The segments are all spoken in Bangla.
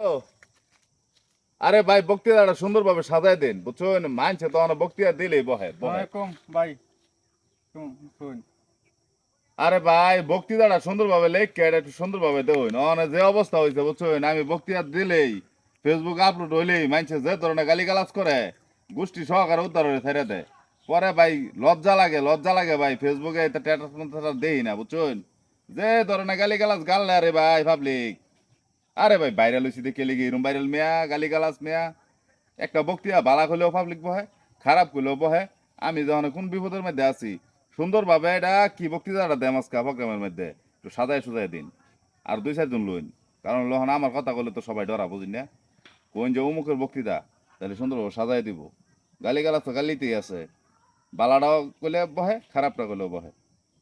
ও আরে ভাই বক্তৃতাটা সুন্দরভাবে সাজায় দেন বুঝছেন মানছে তো অনেক বক্তৃতা দিলেই বহে বহে ওয়ালাইকুম ভাই শুন আরে ভাই বক্তৃতাটা সুন্দরভাবে লেখকে এটা একটু সুন্দরভাবে দেন অনেক যে অবস্থা হয়েছে বুঝছেন আমি বক্তৃতা দিলেই ফেসবুক আপলোড হইলেই মানছে যে ধরনের গালিগালাজ করে গোষ্ঠী সহকারে উদ্ধার হয়ে ছেড়ে দেয় পরে ভাই লজ্জা লাগে ভাই ফেসবুকে এটা স্ট্যাটাস দেই না বুঝছেন যে ধরনের গালিগালাজ গাললে আরে ভাই পাবলিক আরে ভাই ভাইরাল হয়েছি দেখে লিখে এরম ভাইরাল মেয়া গালিগালাজ মেয়া একটা বক্তৃতা বালা করলেও পাবলিক বহে খারাপ করলেও বহে আমি যখন কোন বিপদের মধ্যে আছি সুন্দরভাবে এটা কি বক্তৃতাটা দেম আজকে প্রোগ্রামের মধ্যে একটু সুজাই দিন আর 2-4 জন লইন কারণ লহন আমার কথা বললে তো সবাই ডরা বুঝিন না কোন যে অমুকের বক্তৃতা তাহলে সুন্দরভাবে সাজাই দিব গালিগালাজ তো গালিতেই আছে বালাটাও করলে বহে খারাপটা করলেও বহে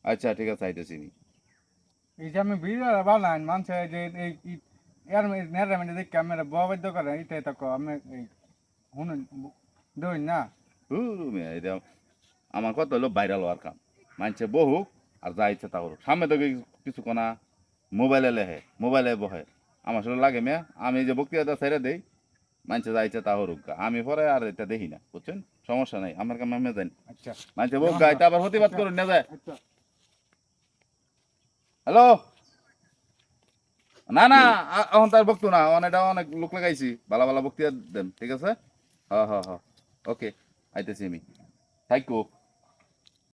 আচ্ছা ঠিক আছে আইতেছি আমি এই যে আমি ভিডিও বানাই মানুষে যে এই এর নেড়ে মানে দেখে আমি বাধ্য করে এটা এটা আমি শুনুন দই না এটা আমার কথা হলো ভাইরাল হওয়ার কাম মানছে বহুক আর যা ইচ্ছে তা করুক সামনে তো কিছু কোনা মোবাইলে বহে আমার আসলে লাগে মেয়া আমি যে বক্তৃতা ছেড়ে দেই মানছে যা ইচ্ছে তা হরুক আমি পরে আর এটা দেখি না বুঝছেন সমস্যা নাই আমার কাম আমি জানি আচ্ছা মানছে বউ গাইতে আবার প্রতিবাদ করুন না যায় আচ্ছা হ্যালো না এখন তার বক্তু না এটা অনেক লোক লাগাইছি ভালো বক্তৃতা দেন ঠিক আছে হ ওকে আইতেছি আমি থাইকো